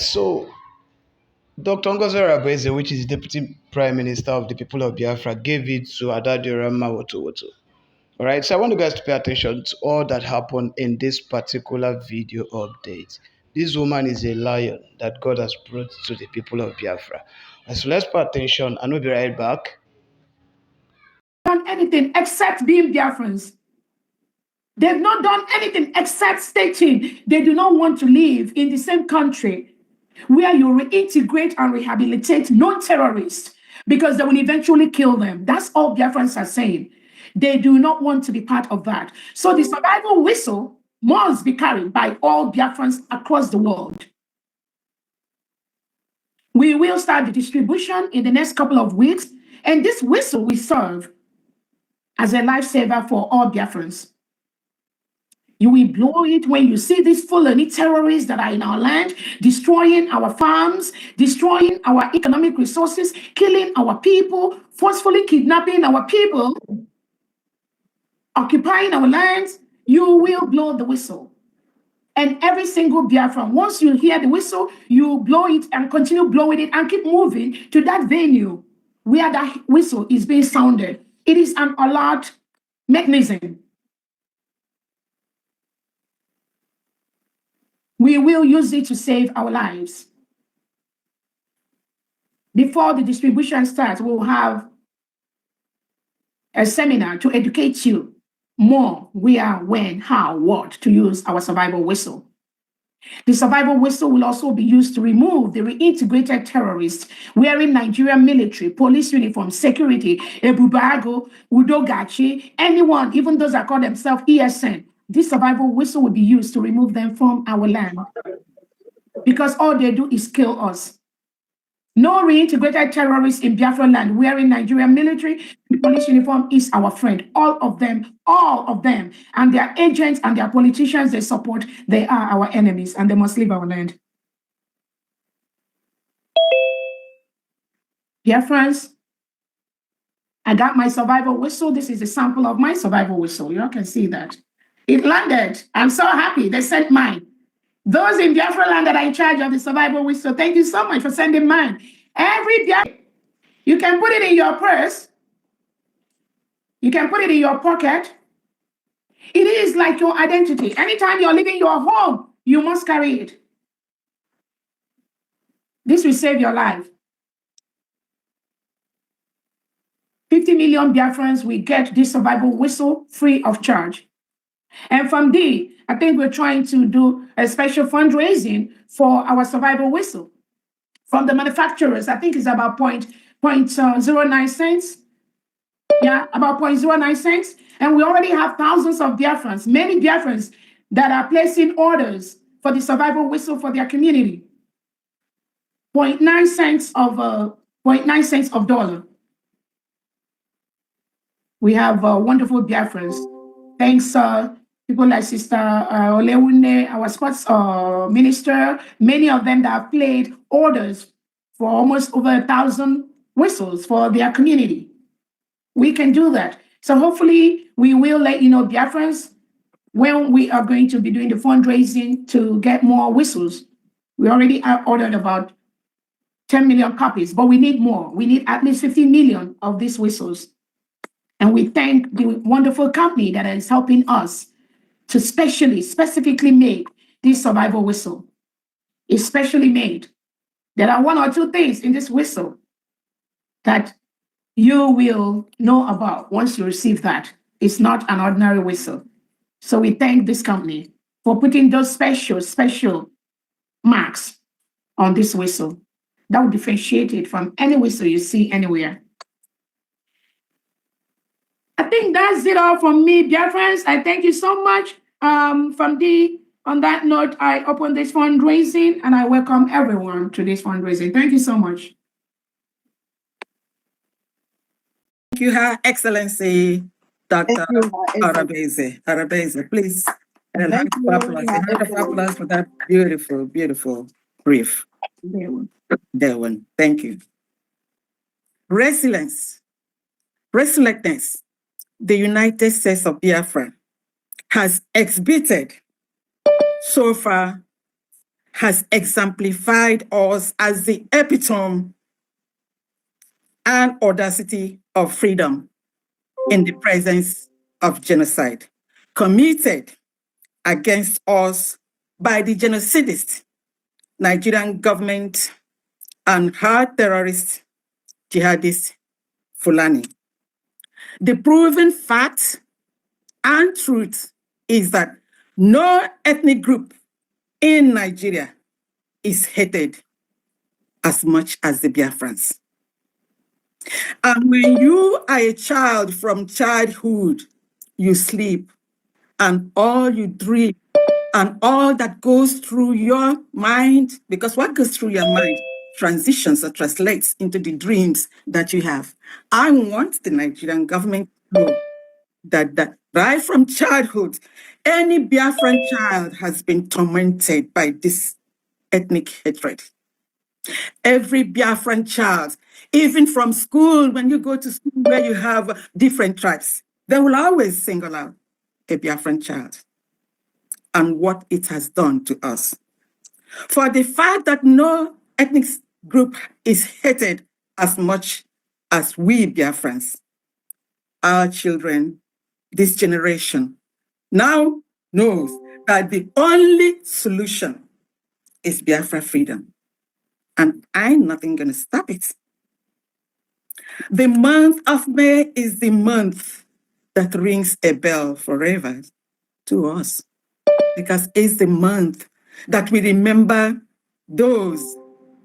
so Dr. Ngozi Orabueze, which is Deputy Prime Minister of the people of Biafra, gave it to Dioranma Woto. All right, so I want you guys to pay attention to all that happened in this particular video update. This woman is a lion that God has brought to the people of Biafra. And so let's pay attention and we'll be right back. Done anything except being Biafrans. They've not done anything except stating they do not want to live in the same country where you reintegrate and rehabilitate non-terrorists because they will eventually kill them. That's all Biafrans are saying. They do not want to be part of that. So the survival whistle must be carried by all Biafrans across the world. We will start the distribution in the next couple of weeks, and this whistle will serve as a lifesaver for all Biafrans. You will blow it when you see these Fulani terrorists that are in our land, destroying our farms, destroying our economic resources, killing our people, forcefully kidnapping our people, occupying our lands. You will blow the whistle. And every single Biafran, once you hear the whistle, you blow it and continue blowing it and keep moving to that venue where that whistle is being sounded. It is an alert mechanism. We will use it to save our lives. Before the distribution starts, we'll have a seminar to educate you more where, when, how, what to use our survival whistle. The survival whistle will also be used to remove the reintegrated terrorists wearing Nigerian military, police uniform, security, Ebubago, Udogachi, anyone, even those that call themselves ESN. This survival whistle will be used to remove them from our land because all they do is kill us. No reintegrated terrorists in Biafra land wearing Nigerian military, police uniform is our friend. All of them, and their agents and their politicians they support, they are our enemies and they must leave our land. Biafrans, I got my survival whistle. This is a sample of my survival whistle. You all can see that. It landed. I'm so happy they sent mine. Those in Biafra land that are in charge of the survival whistle, thank you so much for sending mine. Every Biafra, you can put it in your purse. You can put it in your pocket. It is like your identity. Anytime you're leaving your home, you must carry it. This will save your life. 50 million Biafrans will get this survival whistle free of charge. And from there, I think we're trying to do a special fundraising for our survival whistle. From the manufacturers, I think it's about 0.09 cents. Yeah, about 0.09 cents. And we already have thousands of Biafrans, many Biafrans that are placing orders for the survival whistle for their community. 0.9 cents of dollar. We have wonderful Biafrans. Thanks, people like Sister Olewunde, our sports minister, many of them that have played orders for almost over 1,000 whistles for their community. We can do that. So hopefully we will let you know, Biafrans, when we are going to be doing the fundraising to get more whistles. We already ordered about 10 million copies, but we need more. We need at least 50 million of these whistles. And we thank the wonderful company that is helping us to specifically make this survival whistle. It's specially made. There are one or two things in this whistle that you will know about once you receive that. It's not an ordinary whistle. So we thank this company for putting those special marks on this whistle that will differentiate it from any whistle you see anywhere. I think that's it all from me, dear friends. I thank you so much. On that note, I open this fundraising and I welcome everyone to this fundraising. Thank you so much. Thank you, Her Excellency, Dr. Orabueze. Please, a round of applause for that beautiful, beautiful brief. Derwin, thank you. Resilience. The United States of Biafra has exhibited so far has exemplified us as the epitome and audacity of freedom in the presence of genocide committed against us by the genocidist Nigerian government and her terrorist jihadist Fulani. The proven fact and truth is that no ethnic group in Nigeria is hated as much as the Biafrans. And when you are a child from childhood, you sleep and all you dream and all that goes through your mind, because what goes through your mind transitions or translates into the dreams that you have. I want the Nigerian government to know that right from childhood, any Biafran child has been tormented by this ethnic hatred. Every Biafran child, even from school, when you go to school where you have different tribes, they will always single out a Biafran child and what it has done to us. For the fact that no ethnic group is hated as much as we Biafrans, our children, this generation, now knows that the only solution is Biafra freedom. And I'm nothing going to stop it. The month of May is the month that rings a bell forever to us, because it's the month that we remember those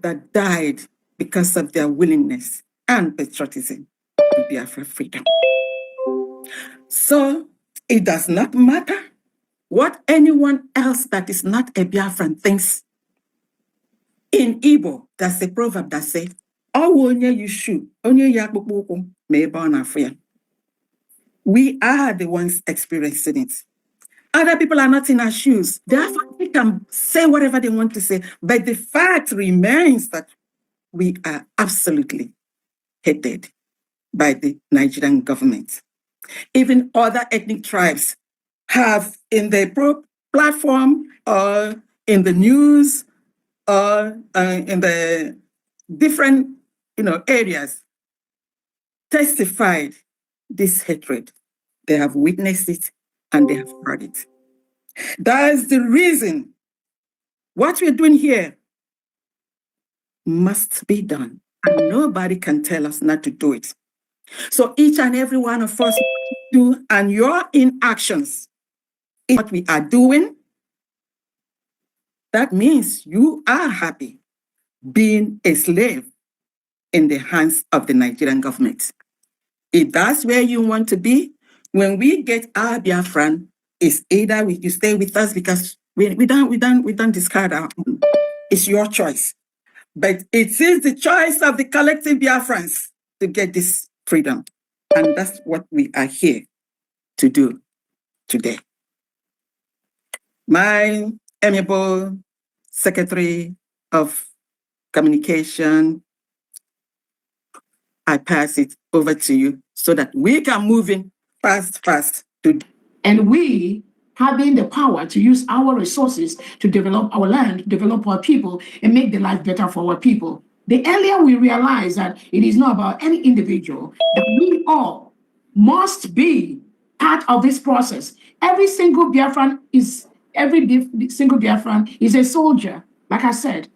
that died because of their willingness and patriotism to Biafra freedom. So it does not matter what anyone else that is not a Biafran thinks. In Igbo, there's a proverb that says, we are the ones experiencing it. Other people are not in our shoes. Therefore, they can say whatever they want to say. But the fact remains that we are absolutely hated by the Nigerian government. Even other ethnic tribes have in their platform or in the news or in the different areas testified this hatred. They have witnessed it and they have heard it. That is the reason what we're doing here must be done, and nobody can tell us not to do it. So each and every one of us do, and your inactions is what we are doing. That means you are happy being a slave in the hands of the Nigerian government. If that's where you want to be, when we get our Biafran, it's either you stay with us because we don't discard our own. It's your choice. But it is the choice of the collective Biafrans to get this freedom. And that's what we are here to do today. My amiable Secretary of Communication, I pass it over to you so that we can move in fast to. And we having the power to use our resources to develop our land, develop our people, and make the life better for our people. The earlier we realize that it is not about any individual, that we all must be part of this process. Every single Biafran is a soldier, like I said.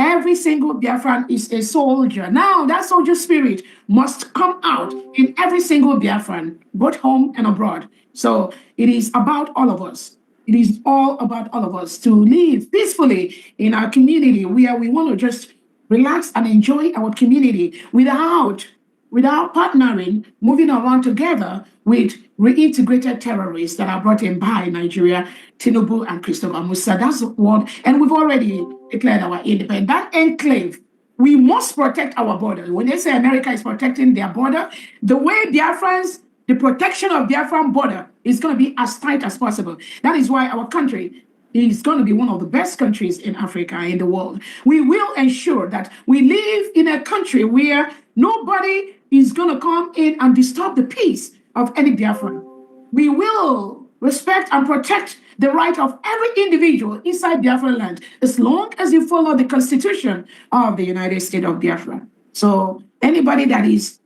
Every single Biafran is a soldier. Now, that soldier spirit must come out in every single Biafran, both home and abroad. So it is about all of us. It is all about all of us to live peacefully in our community where we want to just relax and enjoy our community without partnering, moving around together with reintegrated terrorists that are brought in by Nigeria, Tinubu and Christopher Musa. That's what, and we've already declared our independence. That enclave, we must protect our border. When they say America is protecting their border, the way Biafrans, the protection of Biafran border is going to be as tight as possible. That is why our country is going to be one of the best countries in Africa, in the world. We will ensure that we live in a country where nobody is going to come in and disturb the peace of any Biafran. We will respect and protect the right of every individual inside Biafra land, as long as you follow the Constitution of the United States of Biafra. So anybody that is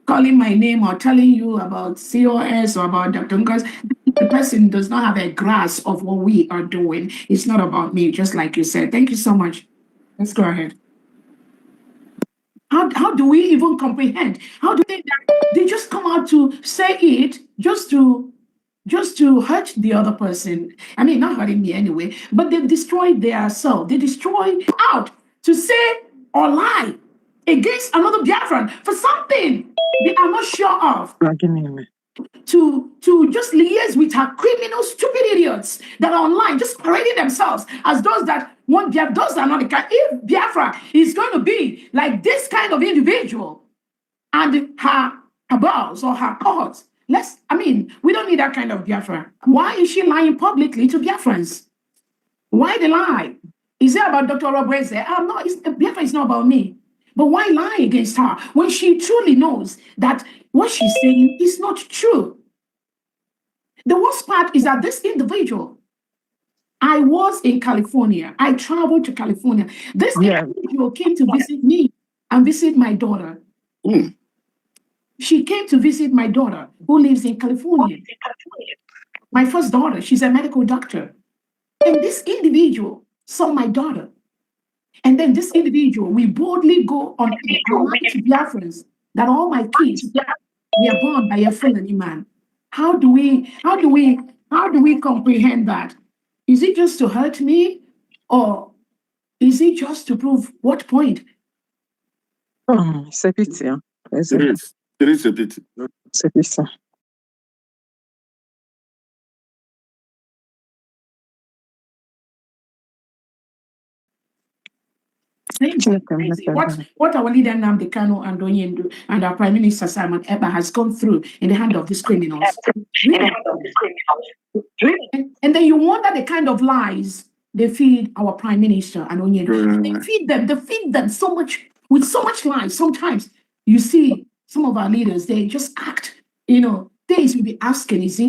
calling my name or telling you about COS or about Dr. Ngozi, the person does not have a grasp of what we are doing. It's not about me, just like you said. Thank you so much. Let's go ahead. How do we even comprehend? How do they just come out to say it just to hurt the other person? I mean, not hurting me anyway, but they've destroyed their self. They destroy out to say or lie against another Biafran for something they are not sure of. To just liaise with her criminal, stupid idiots that are online, just parading themselves as those that want Biafra. Those are not the kind. If Biafra is going to be like this kind of individual and her cabals or her cohorts, we don't need that kind of Biafra. Why is she lying publicly to Biafrans? Why the lie? Is it about Dr. Orabueze? No, Biafra is not about me. But why lie against her when she truly knows that what she's saying is not true? The worst part is that this individual, I was in California. I traveled to California. This individual came to visit me and visit my daughter. She came to visit my daughter who lives in California. My first daughter, she's a medical doctor. And this individual saw my daughter. And then this individual, we boldly go on to Biafrans that all my kids, we are born by a felony man. How do we comprehend that? Is it just to hurt me, or is it just to prove what point? It's a pity. It is a pity. It's a pity. What our leader Nnamdi Kanu and Onyendu and our Prime Minister Simon Ekpa has gone through in the hand of these criminals. And then you wonder the kind of lies they feed our Prime Minister and Onyendu. They feed them so much, with so much lies. Sometimes you see some of our leaders, they just act, things will be asking, is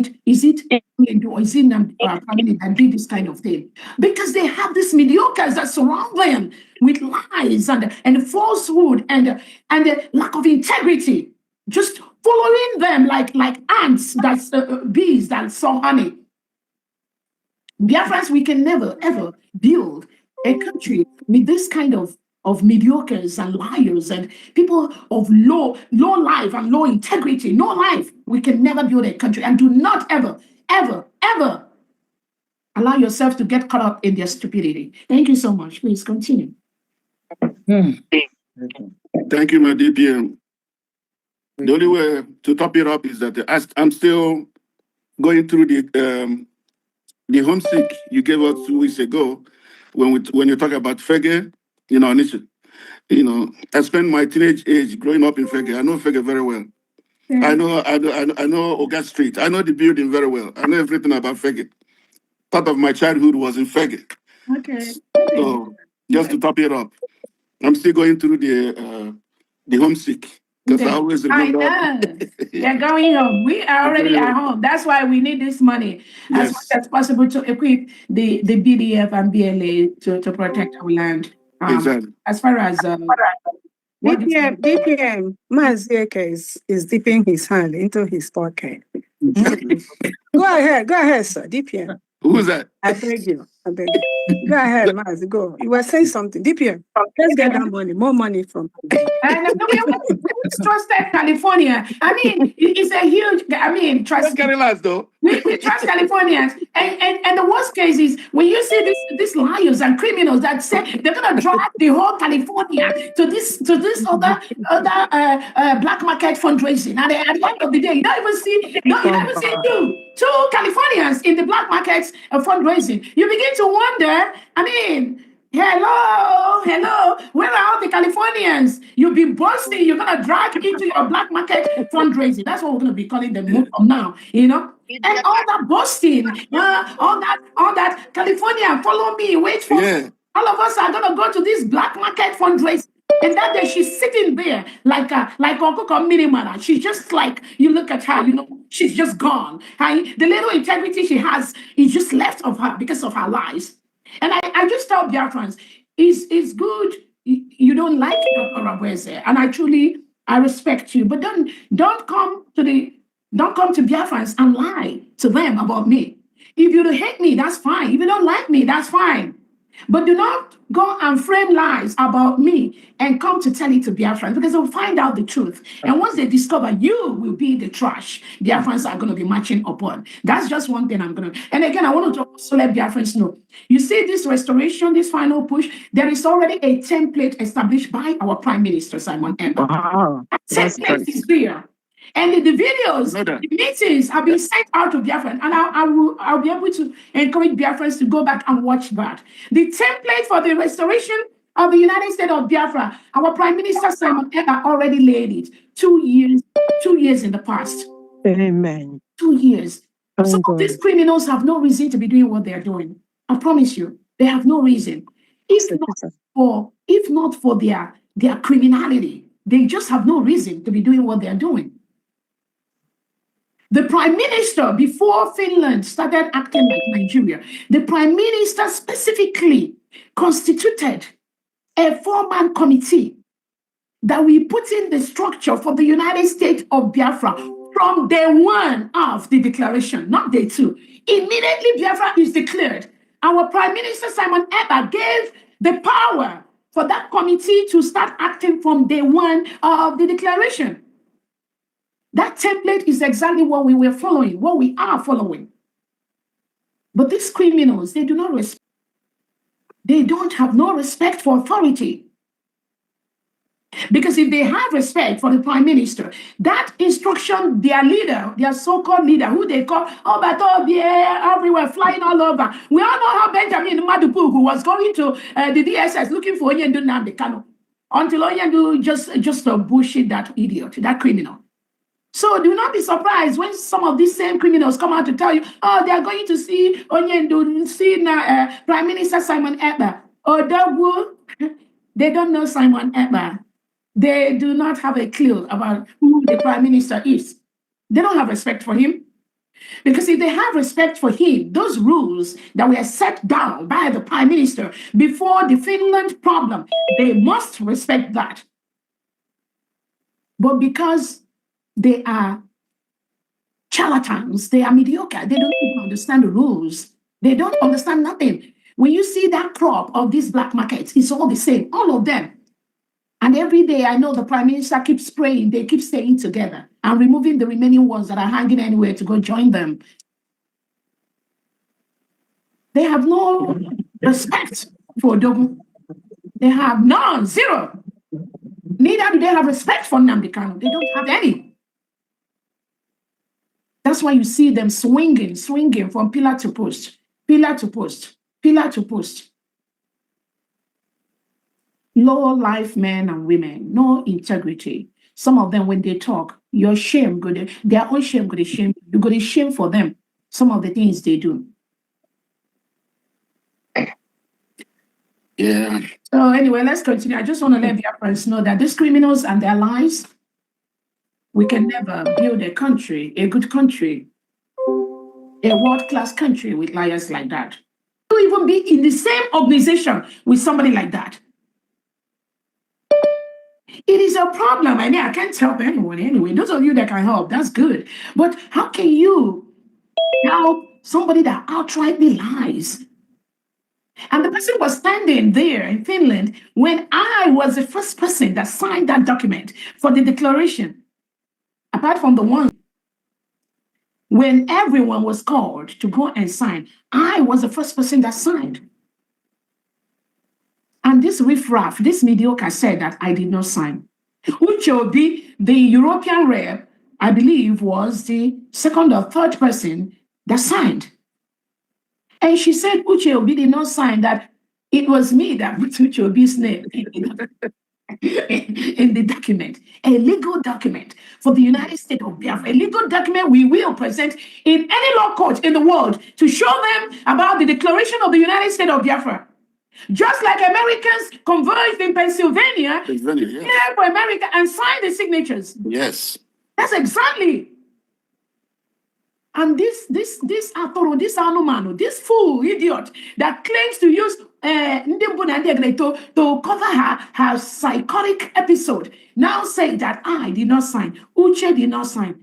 it Onyendu or is it Prime Minister that did this kind of thing? Because they have these mediocres that surround them with lies and falsehood and the lack of integrity, just following them like ants, that's bees that saw honey. Biafrans, we can never ever build a country with this kind of mediocres and liars and people of low life and low integrity, no life. We can never build a country, and do not ever allow yourself to get caught up in their stupidity. Thank you so much. Please continue. Thank you, my DPM. The only way to top it up is that I'm still going through the homesick you gave us 2 weeks ago when you talk about Fege, I spent my teenage age growing up in Fege. I know Fege very well. Yeah. I know Oga Street. I know the building very well. I know everything about Fege. Part of my childhood was in Fege. Okay. So just to top it up, I'm still going through the homesick. Because I always remember. I know. They're going home. We are already at home. That's why we need this money as much as possible to equip the BDF and BLA to protect our land. Exactly. As far as DPM, Mazieke is dipping his hand into his pocket. Go ahead, sir. DPM. Who's that? I beg you. Go ahead, Maz, go. You were saying something. DPM, let's get that money, more money from. And we trusted California. It's a huge, trust. Though. We trust Californians. And the worst case is when you see these liars and criminals that say they're gonna drag the whole California to this other black market fundraising. And at the end of the day, you don't even see two Californians in the black markets fundraising. You begin to wonder, hello, where are all the Californians? You've been busting, you're gonna drag into your black market fundraising. That's what we're gonna be calling them from now, And all that busting, all that California, follow me, wait for me. All of us are gonna go to this black market fundraising. And that day she's sitting there like Uncle Minimana. She's just like, you look at her, she's just gone. The little integrity she has is just left of her because of her lies. And I just tell Biafrans, it's good you don't like Dr. Orabueze, and I respect you, but don't come to Biafrans and lie to them about me. If you hate me, that's fine. If you don't like me, that's fine. But do not go and frame lies about me and come to tell it to Biafrans, because they'll find out the truth. And once they discover you will be the trash, Biafrans are going to be marching upon. That's just one thing I'm going to. And again, I want to also let Biafrans know. You see this restoration, this final push, there is already a template established by our Prime Minister, Simon Ekpa. Wow. Template is there. And the videos, the meetings have been sent out to Biafrans, and I'll be able to encourage Biafrans to go back and watch that. The template for the restoration of the United States of Biafra, our Prime Minister Simon Ekpa already laid it 2 years in the past. Amen. 2 years. Some of these criminals have no reason to be doing what they're doing. I promise you, they have no reason. If not for their criminality, they just have no reason to be doing what they're doing. The Prime Minister, before Finland started acting like Nigeria, the Prime Minister specifically constituted a 4-man committee that we put in the structure for the United States of Biafra from day 1 of the declaration, not day 2. Immediately Biafra is declared. Our Prime Minister Simon Ekpa gave the power for that committee to start acting from day 1 of the declaration. That template is exactly what we were following, what we are following. But these criminals, they do not respect. They don't have no respect for authority. Because if they have respect for the Prime Minister, that instruction, their leader, their so-called leader, who they call everywhere, flying all over. We all know how Benjamin Madupugu was going to the DSS looking for Onyendu Nnamdi Kanu, until Onyendu just bullshit that idiot, that criminal. So do not be surprised when some of these same criminals come out to tell you, they are going to see Onyendu, see Prime Minister Simon Ekpa. They don't know Simon Ekpa. They do not have a clue about who the Prime Minister is. They don't have respect for him. Because if they have respect for him, those rules that were set down by the Prime Minister before the Finland problem, they must respect that. But because they are charlatans, they are mediocre, they don't even understand the rules. They don't understand nothing. When you see that crop of these black markets, it's all the same, all of them. And every day, I know the Prime Minister keeps praying, they keep staying together and removing the remaining ones that are hanging anywhere to go join them. They have no respect for Dogu. They have none, zero. Neither do they have respect for Nnamdi Kanu. They don't have any. That's why you see them swinging from pillar to post, pillar to post, pillar to post. Low life men and women, no integrity. Some of them, when they talk, your shame, their own shame, you go to shame for them. Some of the things they do. Yeah. So anyway, let's continue. I just want to let Biafrans know that these criminals and their lies, we can never build a country, a good country, a world-class country with liars like that. To even be in the same organization with somebody like that. It is a problem. I mean, I can't help anyone anyway. Those of you that can help, that's good. But how can you help somebody that outrightly lies? And the person was standing there in Finland when I was the first person that signed that document for the declaration. Apart from the one when everyone was called to go and sign, I was the first person that signed. And this riffraff, this mediocre said that I did not sign. Uche Obi, the European rep, I believe was the second or third person that signed. And she said Uche Obi did not sign, that it was me that put Uche Obi's name in the document, a legal document for the United States of Biafra, a legal document we will present in any law court in the world to show them about the declaration of the United States of Biafra. Just like Americans converged in Pennsylvania, yes. here for America and signed the signatures. Yes. That's exactly. And this Atoro, this Anumano, this fool idiot that claims to use to cover her psychotic episode, now say that I did not sign, Uche did not sign.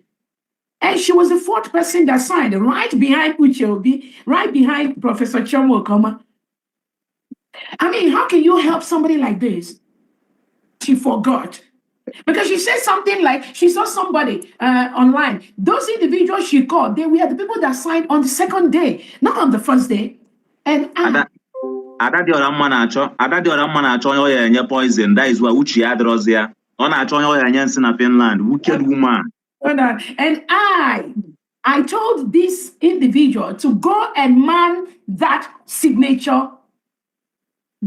And she was the fourth person that signed, right behind Uche Obi, right behind Professor Chomo Okoma. I mean, how can you help somebody like this? She forgot. Because she said something like she saw somebody online. Those individuals she called, they were the people that signed on the second day, not on the first day. And Ada Dioranma na-achọ onye ya enye poison. That is why Uche adrozi ya. Ọ na-achọ onye ya enye nsị na Finland. Wicked woman. And I told this individual to go and man that signature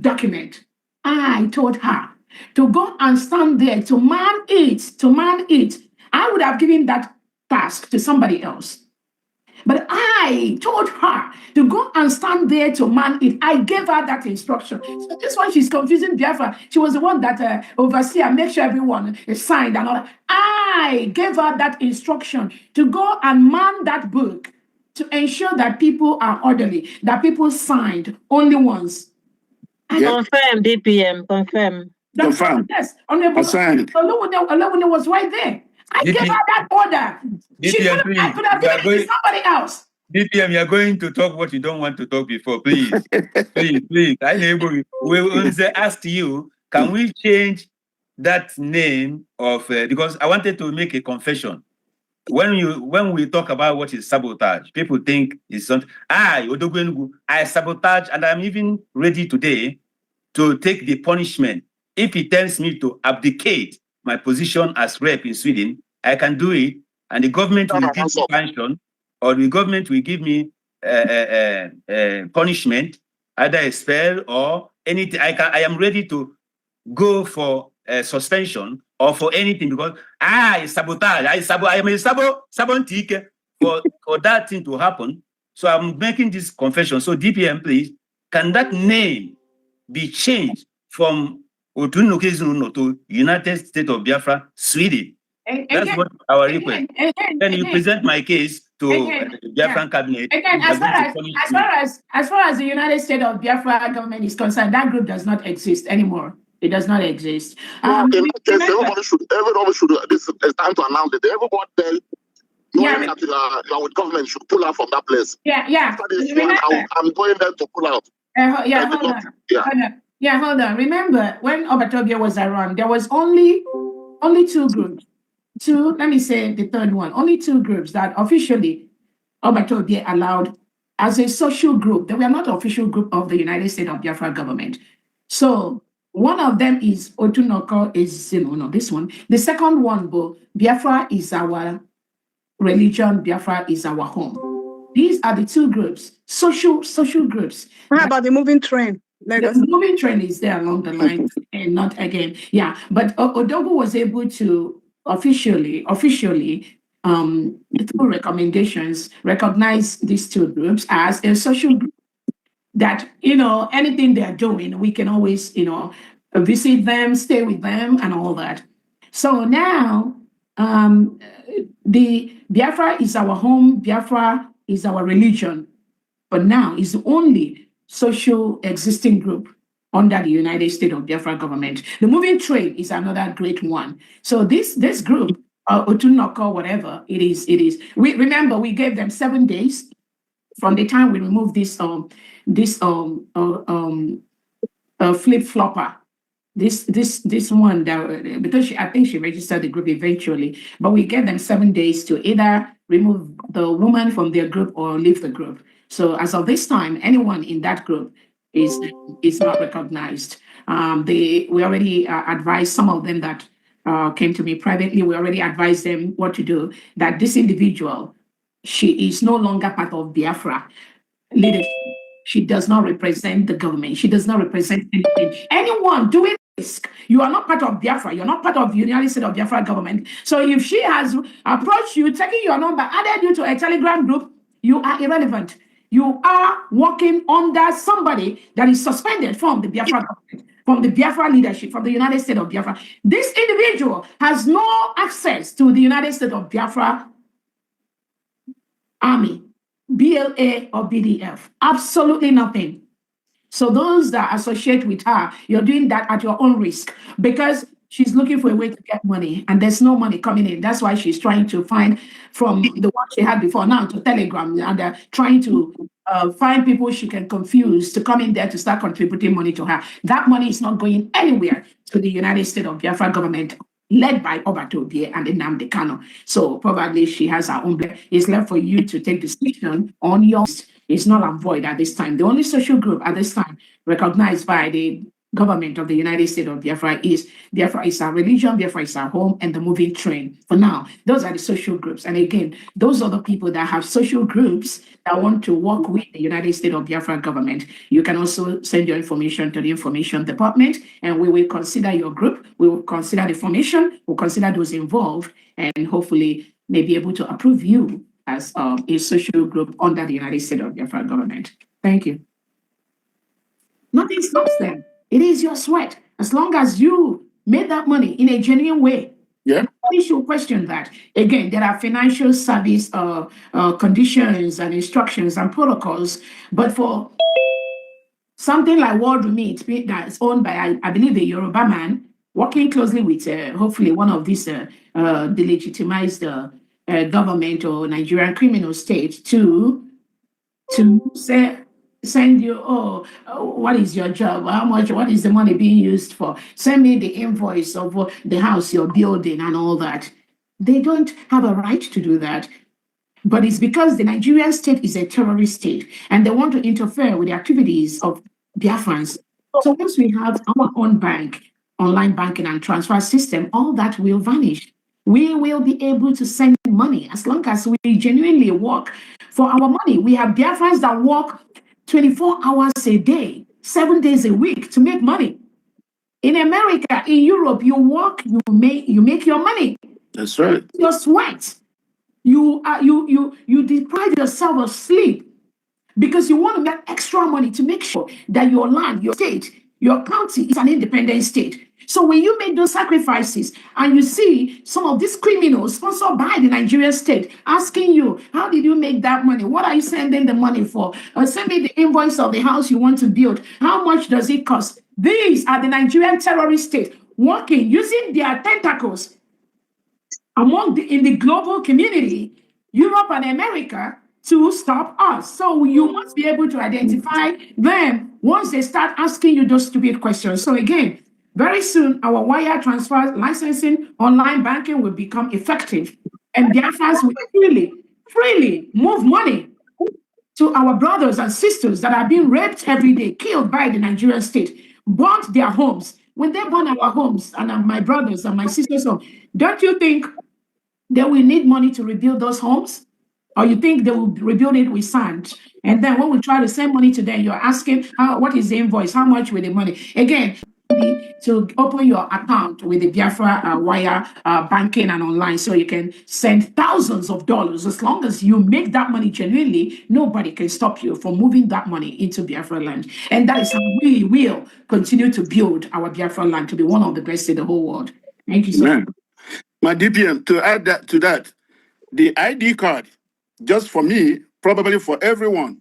document. I told her to go and stand there to man it. I would have given that task to somebody else. But I told her to go and stand there to man it. I gave her that instruction. So this one, she's confusing Biafra. She was the one that overseer, make sure everyone is signed and all that. I gave her that instruction to go and man that book to ensure that people are orderly, that people signed only once. Confirm, DPM, confirm. Yes, Olewune was right there. I gave her that order. I could have given it to somebody else. DPM, you're going to talk what you don't want to talk before, please. please. We asked you, can we change that name of, because I wanted to make a confession. When we talk about what is sabotage, people think it's something, I sabotage, and I'm even ready today to take the punishment. If he tells me to abdicate my position as rep in Sweden, I can do it, and the government will give me pension, or the government will give me punishment, either a spell or anything. I am ready to go for suspension or for anything, because I sabotage. I am a sabotique for that thing to happen. So I'm making this confession. So DPM, please, can that name be changed from Otunukezunu to United States of Biafra, Sweden? That's what our request. Then you present my case to the Biafran cabinet. Again, as far as the United States of Biafra government is concerned, that group does not exist anymore. It does not exist. Everybody should. This is time to announce it. Everybody there, knowing that you are with government, should pull out from that place. Yeah. I'm going there to pull out. Hold on. Remember, when Obatobia was around, there was only two groups. Let me say the third one. Only two groups that officially Obatobia allowed as a social group. They were not official group of the United States of Biafra government. So one of them is Otunoko, this one. The second one, Biafra is our religion, Biafra is our home. These are the two groups, social groups. How about the moving train? The moving train is there along the line and not again. Yeah, but Odogo was able to officially through recommendations, recognize these two groups as a social group that, anything they're doing, we can always, visit them, stay with them and all that. So now the Biafra is our home, Biafra is our religion, but now is the only social existing group under the United States of Biafra government. The moving train is another great one. So this group, Otunoko, whatever it is. We remember we gave them 7 days from the time we removed this flip flopper. This one that, because I think she registered the group eventually, but we gave them 7 days to either remove the woman from their group or leave the group. So as of this time, anyone in that group is not recognized. We already advised some of them that came to me privately. We already advised them what to do. That this individual, she is no longer part of Biafra leadership. She does not represent the government. She does not represent anything. Anyone doing this, you are not part of Biafra. You're not part of the United States of Biafra government. So if she has approached you, taking your number, added you to a Telegram group, you are irrelevant. you are working under somebody that is suspended from the Biafra government, from the Biafra leadership, from the United States of Biafra. This individual has no access to the United States of Biafra Army, BLA or BDF. Absolutely nothing. So those that associate with her, you're doing that at your own risk because she's looking for a way to get money and there's no money coming in. That's why she's trying to find from the one she had before now to Telegram, and they're trying to find people she can confuse to come in there to start contributing money to her. That money is not going anywhere to the United States of Biafra government, led by Obatobie and Nnamdi Kanu. So probably she has her own. It's left for you to take decision on your. It's null and void at this time. The only social group at this time recognized by the government of the United States of Biafra is our religion, Biafra is our home, and the moving train. For now, those are the social groups. And again, those are the people that have social groups that want to work with the United States of Biafra government. You can also send your information to the information department, and we will consider your group. We will consider the formation, we'll consider those involved, and hopefully may be able to approve you as a social group under the United States of Biafra government. Thank you. Nothing stops them. It is your sweat. As long as you made that money in a genuine way, nobody should question that. Again, there are financial service conditions and instructions and protocols, but for something like World Remit that's owned by, I believe, a Yoruba man, working closely with hopefully one of these delegitimized government or Nigerian criminal state to say, send you, what is your job? How much, what is the money being used for? Send me the invoice of the house you're building and all that. They don't have a right to do that. But it's because the Nigerian state is a terrorist state and they want to interfere with the activities of Biafrans. So once we have our own bank, online banking and transfer system, all that will vanish. We will be able to send money as long as we genuinely work for our money. We have Biafrans that work 24 hours a day, 7 days a week to make money. In America, in Europe, you work, you make your money. That's right. Your sweat. You deprive yourself of sleep because you want to make extra money to make sure that your land, your state, your county is an independent state. So when you make those sacrifices and you see some of these criminals sponsored by the Nigerian state asking you, how did you make that money? What are you sending the money for? Send me the invoice of the house you want to build. How much does it cost? These are the Nigerian terrorist state working, using their tentacles in the global community, Europe and America, to stop us. So you must be able to identify them once they start asking you those stupid questions. So again, very soon, our wire transfer licensing, online banking will become effective, and Biafrans will freely move money to our brothers and sisters that are being raped every day, killed by the Nigerian state, burnt their homes. When they burn our homes and my brothers and my sisters' homes, don't you think they will need money to rebuild those homes? Or you think they will rebuild it with sand? And then when we try to send money to them, you're asking, what is the invoice? How much will the money? Again, to open your account with the Biafra wire banking and online so you can send thousands of dollars. As long as you make that money genuinely, nobody can stop you from moving that money into Biafra land. And that is how we will continue to build our Biafra land to be one of the best in the whole world. Thank you so much. My DPM, to add that to that, the ID card, just for me, probably for everyone,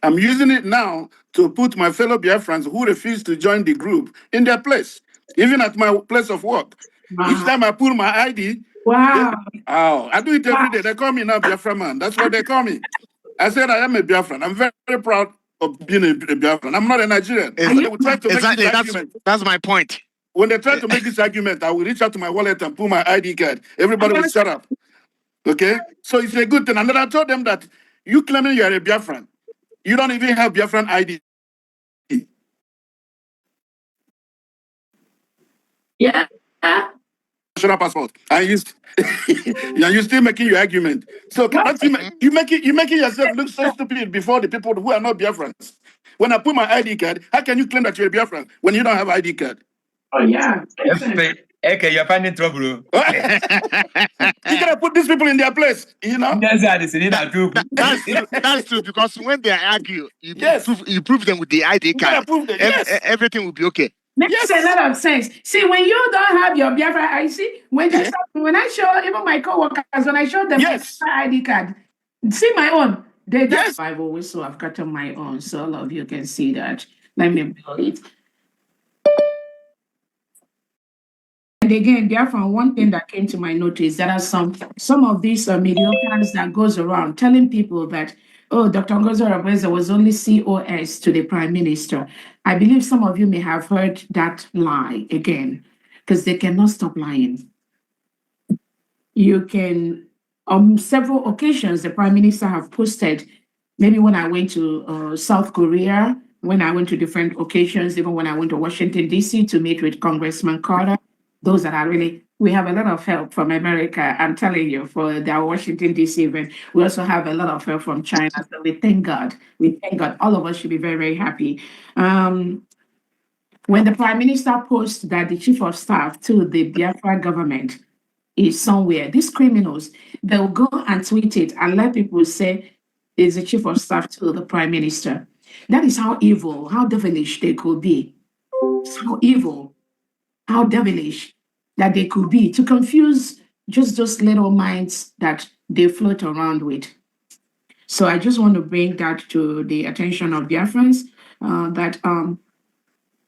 I'm using it now to put my fellow Biafrans who refuse to join the group in their place, even at my place of work. Wow. Each time I pull my ID, I do it every day. They call me now Biafra man. That's what they call me. I said I am a Biafran. I'm very, very proud of being a Biafran. I'm not a Nigerian. Exactly, that's my point. When they try to make this argument, I will reach out to my wallet and pull my ID card. Everybody will shut up. Okay? So it's a good thing. And then I told them that you claiming you're a Biafran, you don't even have Biafran ID. Yeah. National passport. And you're still making your argument. So you're making yourself look so stupid before the people who are not Biafrans. When I put my ID card, how can you claim that you're a Biafran when you don't have ID card? Oh yeah. Okay, you're finding trouble. You gotta put these people in their place, you know? That's true. That's true, because when they argue, you prove them with the ID card. Everything will be okay. Makes a lot of sense. See, when you don't have your Biafra, I see when I show even my coworkers, when I show them my ID card, see my own. They just I've always so I've gotten my own, so all of you can see that. Let me build it. And again, Biafra, one thing that came to my notice, there are some of these mediocres that goes around telling people that, oh, Dr. Ngozi Orabueze was only COS to the Prime Minister. I believe some of you may have heard that lie again, because they cannot stop lying. You can, on several occasions, the Prime Minister have posted, maybe when I went to South Korea, when I went to different occasions, even when I went to Washington, D.C. to meet with Congressman Carter, those that are really, we have a lot of help from America, I'm telling you, for the Washington, D.C. event. We also have a lot of help from China. So we thank God. We thank God. All of us should be very, very happy. When the Prime Minister posts that the Chief of Staff to the Biafra government is somewhere, these criminals, they'll go and tweet it and let people say is the Chief of Staff to the Prime Minister. That is how evil, how devilish they could be. So evil, how devilish that they could be to confuse just those little minds that they float around with. So I just want to bring that to the attention of Biafrans, that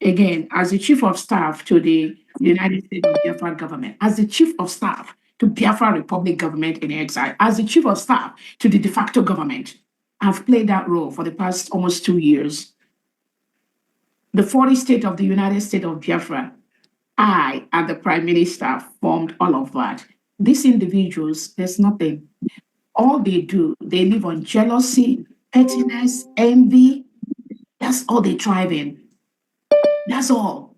again, as the Chief of Staff to the United States of Biafra government, as the Chief of Staff to Biafra Republic government in exile, as the Chief of Staff to the de facto government, I've played that role for the past almost 2 years. The 40 state of the United States of Biafra, I and the Prime Minister formed all of that. These individuals, there's nothing. All they do, they live on jealousy, pettiness, envy. That's all they thrive in. That's all.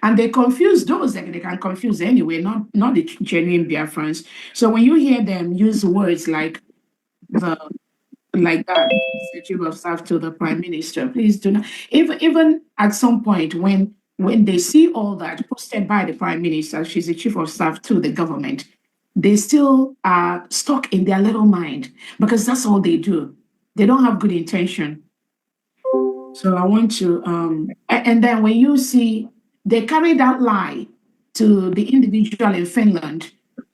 And they confuse those that they can confuse anyway, not the genuine Biafrans. So when you hear them use words like that, the Chief of Staff to the Prime Minister, please do not. Even at some point when they see all that posted by the Prime Minister, she's the Chief of Staff to the government, they still are stuck in their little mind because that's all they do. They don't have good intention. So I want to, and then when you see, they carried that lie to the individual in Finland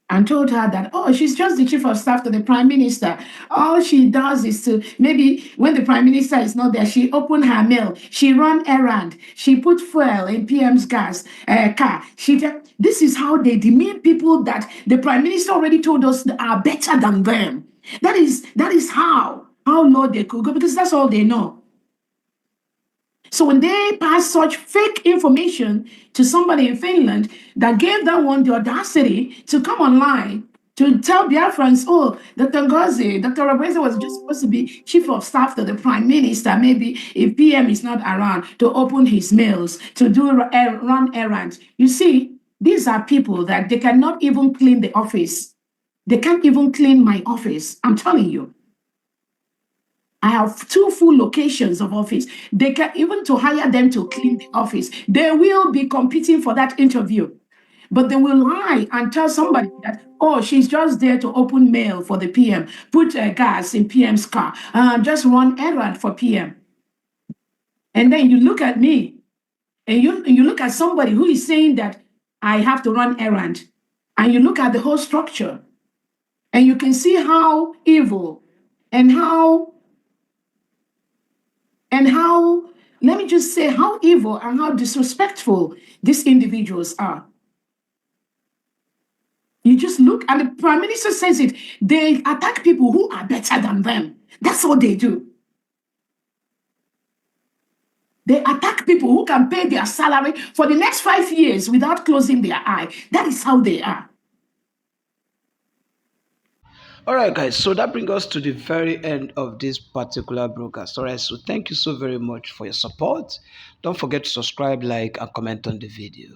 and told her that, oh, she's just the Chief of Staff to the Prime Minister. All she does is to, maybe when the Prime Minister is not there, she open her mail, she run errand, she put fuel in PM's gas car. This is how they demean people that the Prime Minister already told us are better than them. That is how low they could go, because that's all they know. So when they pass such fake information to somebody in Finland that gave that one the audacity to come online to tell Biafrans, oh, Dr. Orabueze was just supposed to be Chief of Staff to the Prime Minister, maybe if PM is not around, to open his mails, to run errands. You see, these are people that they cannot even clean the office. They can't even clean my office. I'm telling you. I have 2 full locations of office. They can, even to hire them to clean the office, they will be competing for that interview. But they will lie and tell somebody that, oh, she's just there to open mail for the PM, put gas in PM's car, just run errand for PM. And then you look at me, and you look at somebody who is saying that I have to run errand, and you look at the whole structure, and you can see how evil and how, let me just say, how evil and how disrespectful these individuals are. You just look, and the Prime Minister says it, they attack people who are better than them. That's what they do. They attack people who can pay their salary for the next 5 years without closing their eye. That is how they are. All right, guys, so that brings us to the very end of this particular broadcast. All right, so thank you so very much for your support. Don't forget to subscribe, like, and comment on the video.